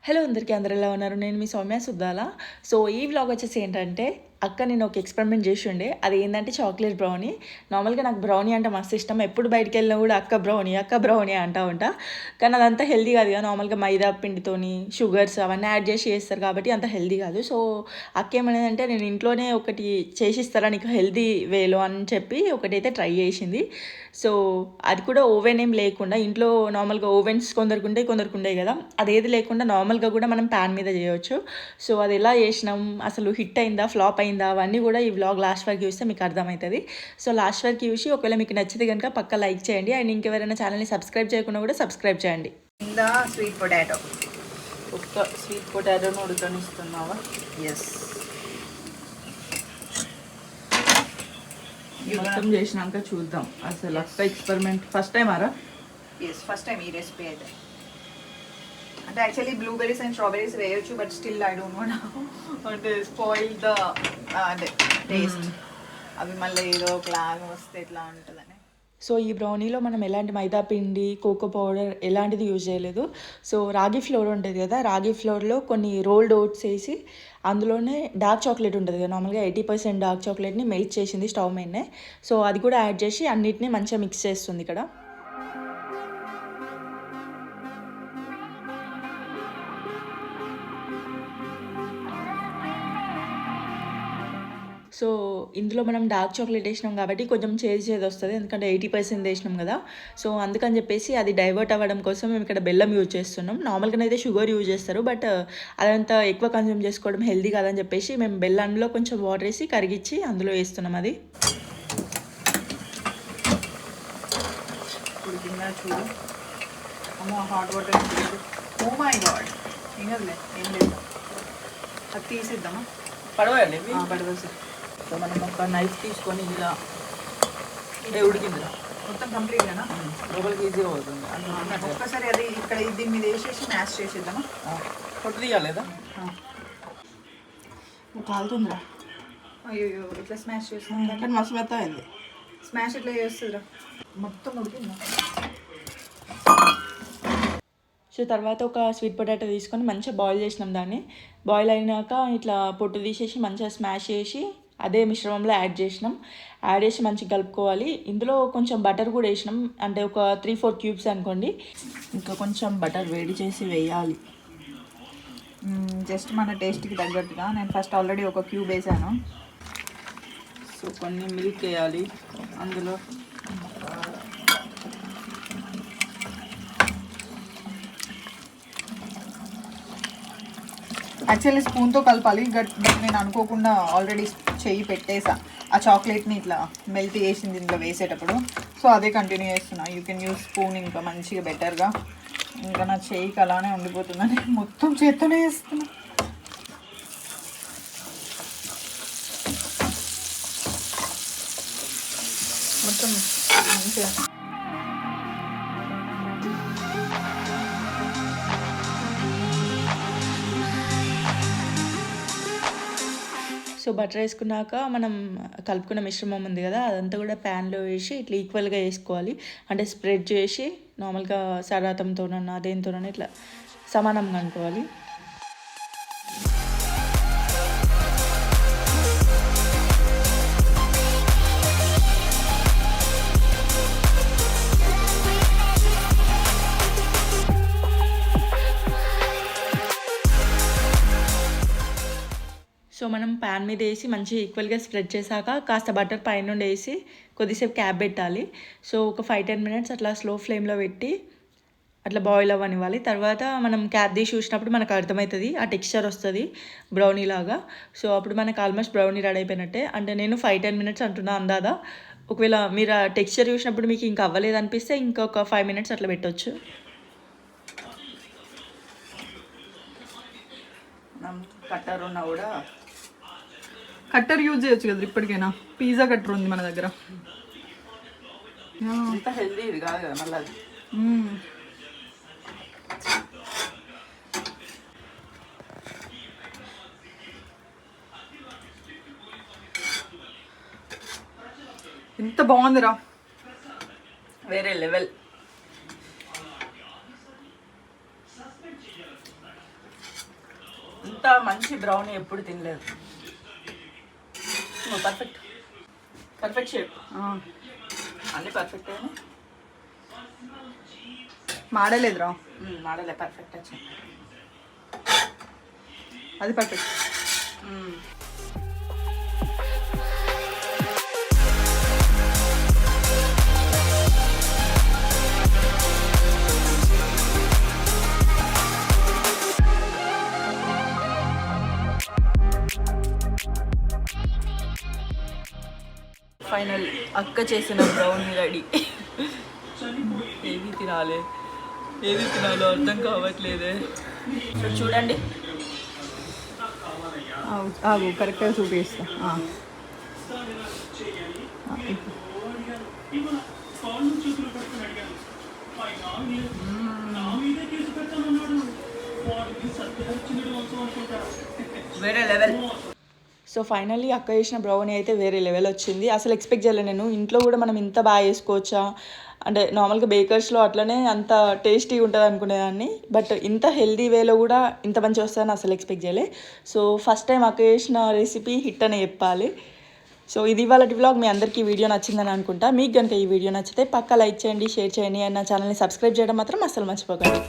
Hello అందరికీ, అందరూ ఎలా ఉన్నారు? నేను మీ సౌమ్య సుద్దాల. సో ఈ వ్లాగ్ వచ్చేసి ఏంటంటే, నేను ఒక ఎక్స్పెరిమెంట్ చేసి ఉండే. అది ఏంటంటే చాక్లెట్ బ్రౌనీ. నార్మల్గా నాకు బ్రౌనీ అంటే మస్తు ఇష్టం. ఎప్పుడు బయటికి వెళ్ళినా కూడా అక్క బ్రౌనీ అంటా ఉంటా. కానీ అదంతా హెల్దీ కాదు కదా. నార్మల్గా మైదా పిండితోని షుగర్స్ అవన్నీ యాడ్ చేసి చేస్తారు కాబట్టి అంత హెల్దీ కాదు. సో అక్క ఏమనేదంటే, నేను ఇంట్లోనే ఒకటి చేసిస్తారా నీకు హెల్దీ వేలో అని చెప్పి ఒకటైతే ట్రై చేసింది. సో అది కూడా ఓవెన్ ఏం లేకుండా, ఇంట్లో నార్మల్గా ఓవెన్స్ కొందరికి ఉంటాయి కదా, అదేది లేకుండా నార్మల్గా కూడా మనం ప్యాన్ మీద చేయవచ్చు. సో అది ఎలా చేసినాం, అసలు హిట్ అయిందా ఫ్లాప్ అయిందా, అవన్నీ కూడా ఈ వ్లాగ్ లాస్ట్ వరకు చూస్తే మీకు అర్థమవుతుంది. సో లాస్ట్ వరకు చూసి ఒకవేళ మీకు నచ్చితే కనుక పక్క లైక్ చేయండి. అండ్ ఇంకెవరైనా ఛానల్ని సబ్స్క్రైబ్ చేయకుండా కూడా సబ్స్క్రైబ్ చేయండి. ఇందా స్వీట్ పొటాటో, ఒక్క స్వీట్ పొటాటోను ఉడకనిస్తున్నావా? ఎస్. మొత్తం చేసినాక చూద్దాం అసలు అక్క ఎక్స్పెరిమెంట్ ఫస్ట్ టైం ఆరా? ఎస్, ఫస్ట్ టైం ఈ రెసిపీ అయితే. అంటే యాక్చువల్లీ బ్లూబెర్రీస్ అండ్ స్ట్రాబెర్రీస్ వేయొచ్చు, but still I don't know అంటే స్పాయిల్ ద అంటే టేస్ట్. అవి మళ్ళీ ఏదో ఒకలాగా వస్తే ఎట్లా ఉంటుందని. సో ఈ బ్రౌనీలో మనం ఎలాంటి మైదా పిండి, కోకో పౌడర్ ఎలాంటిది యూజ్ చేయలేదు. సో రాగి ఫ్లోర్ ఉంటుంది కదా, రాగి ఫ్లోర్లో కొన్ని రోల్డ్ ఓట్స్ వేసి అందులోనే డార్క్ చాక్లెట్ ఉంటుంది కదా, నార్మల్గా 80% డార్క్ చాక్లెట్ని మెల్ట్ చేసింది స్టవ్ మీదనే. సో అది కూడా యాడ్ చేసి అన్నిటిని మంచిగా మిక్స్ చేస్తుంది ఇక్కడ. సో ఇందులో మనం డార్క్ చాక్లెట్ వేసినాం కాబట్టి కొంచెం చేదు వస్తుంది, ఎందుకంటే 80% వేసినాం కదా. సో అందుకని చెప్పేసి అది డైవర్ట్ అవ్వడం కోసం మేము ఇక్కడ బెల్లం యూజ్ చేస్తున్నాం. నార్మల్గానైతే షుగర్ యూజ్ చేస్తారు, బట్ అదంతా ఎక్కువ కన్జ్యూమ్ చేసుకోవడం హెల్దీ కాదని చెప్పేసి మేము బెల్లంలో కొంచెం వాటర్ వేసి కరిగించి అందులో వేస్తున్నాం. అది చూడు, అమ్మో hot water. Oh my god, ఏం లేదు. అది తీసిద్దామా? పడవండి పడవ సార్. సో మనం ఒక నైఫ్ తీసుకొని ఇలా ఉడికింది మొత్తం కంప్లీట్గానా? లోపలికి ఈజీగా అవుతుంది. ఒక్కసారి అది ఇక్కడ దీని మీద వేసేసి మ్యాష్ చేసేద్దామా? పొట్టు తీయాలేదా? కాలుతుందిరా. అయ్యో, ఇట్లా స్మాష్ చేస్తాం కానీ మస్తు మెత్త అయింది. స్మాష్ ఇట్లా చేస్తుందిరా, మొత్తం ఉడికిందా? సో తర్వాత ఒక స్వీట్ పొటాటో తీసుకొని మంచిగా బాయిల్ చేసినాం. దాన్ని బాయిల్ అయినాక ఇట్లా పొట్టు తీసేసి మంచిగా స్మాష్ చేసి అదే మిశ్రమంలో యాడ్ చేసి మంచిగా కలుపుకోవాలి. ఇందులో కొంచెం బటర్ కూడా వేసినాం, అంటే ఒక 3-4 క్యూబ్స్ అనుకోండి. ఇంకా కొంచెం బటర్ వేడి చేసి వేయాలి, జస్ట్ మన టేస్ట్కి తగ్గట్టుగా. నేను ఫస్ట్ ఆల్రెడీ ఒక క్యూబ్ వేసాను. సో కొన్ని మిల్క్ వేయాలి అందులో. యాక్చువల్లీ స్పూన్తో కలపాలి, బట్ నేను అనుకోకుండా ఆల్రెడీ చెయ్యి పెట్టేసా ఆ చాక్లెట్ని ఇట్లా మెల్ట్ చేసింది ఇంట్లో వేసేటప్పుడు. సో అదే కంటిన్యూ చేస్తున్నా. యూ కెన్ యూజ్ స్పూన్ ఇంకా మంచిగా బెటర్గా. ఇంకా నా చెయ్యికి అలానే ఉండిపోతుందని మొత్తం చేత్తోనే చేస్తున్నా. మొత్తం మంచిగా సో బటర్ వేసుకున్నాక మనం కలుపుకున్న మిశ్రమం ఉంది కదా, అదంతా కూడా ప్యాన్లో వేసి ఇట్లా ఈక్వల్గా వేసుకోవాలి. అంటే స్ప్రెడ్ చేసి నార్మల్గా సరాతంతోనన్నా దేనితోనన్నా ఇట్లా సమానంగా అనుకోవాలి. సో మనం ప్యాన్ మీద వేసి మంచిగా ఈక్వల్గా స్ప్రెడ్ చేశాక కాస్త బటర్ పైన నుండి వేసి కొద్దిసేపు క్యాప్ పెట్టాలి. సో ఒక 5-10 మినిట్స్ అట్లా స్లో ఫ్లేమ్లో పెట్టి అట్లా బాయిల్ అవ్వనివ్వాలి. తర్వాత మనం క్యాప్ తీసి చూసినప్పుడు మనకు అర్థమవుతుంది, ఆ టెక్స్చర్ వస్తుంది బ్రౌనీ లాగా. సో అప్పుడు మనకు ఆల్మోస్ట్ బ్రౌనీ రెడీ అయిపోయినట్టే. అంటే నేను 5-10 మినిట్స్ అంటున్నా అందాదా. ఒకవేళ మీరు ఆ టెక్స్చర్ చూసినప్పుడు మీకు ఇంకా అవ్వలేదు అనిపిస్తే ఇంకొక 5 మినిట్స్ అట్లా పెట్టవచ్చు. కట్టర్ ఉన్నా కూడా కట్టర్ యూజ్ చేయొచ్చు కదా ఇప్పటికైనా. పిజ్జా కట్టర్ ఉంది మన దగ్గర. ఇంత హెల్దీ ఇది కాదు కదా మళ్ళీ అది. ఎంత బాగుందిరా, వేరే లెవెల్. ఇంత మంచి బ్రౌనీ ఎప్పుడు తినలేదు. పర్ఫెక్ట్ పర్ఫెక్ట్ షేప్, అన్నీ పర్ఫెక్ట్ అయినా మాడలేదురా, మాడలే, పర్ఫెక్ట్ వచ్చింది. అది పర్ఫెక్ట్. ఫైనల్ అక్క చేసిన బ్రౌనీ రెడీ. ఏది తినాలి, ఏది తినాలో అర్థం కావట్లేదే. చూడండి, ఆగు కరెక్ట్గా చూపిస్తా. వేరే లెవెల్. సో ఫైనల్లీ అక్క చేసిన బ్రౌనీ అయితే వేరే లెవెల్ వచ్చింది. అసలు ఎక్స్పెక్ట్ చేయలేదు నేను. ఇంట్లో కూడా మనం ఇంత బాగా చేసుకోవచ్చా అంటే, నార్మల్గా బేకర్స్లో అట్లనే అంత టేస్టీ ఉంటుంది అనుకునేదాన్ని, బట్ ఇంత హెల్దీ వేలో కూడా ఇంత మంచి వస్తుందని అసలు ఎక్స్పెక్ట్ చేయలే. సో ఫస్ట్ టైం అక్క చేసిన రెసిపీ హిట్ అనే చెప్పాలి. సో ఇది ఇవాళ వ్లాగ్. మీ అందరికీ ఈ వీడియో నచ్చిందని అనుకుంటా. మీకు కనుక ఈ వీడియో నచ్చితే పక్కా లైక్ చేయండి, షేర్ చేయండి, అండ్ నా ఛానల్ని సబ్స్క్రైబ్ చేయడం మాత్రం అస్సలు మర్చిపోకండి.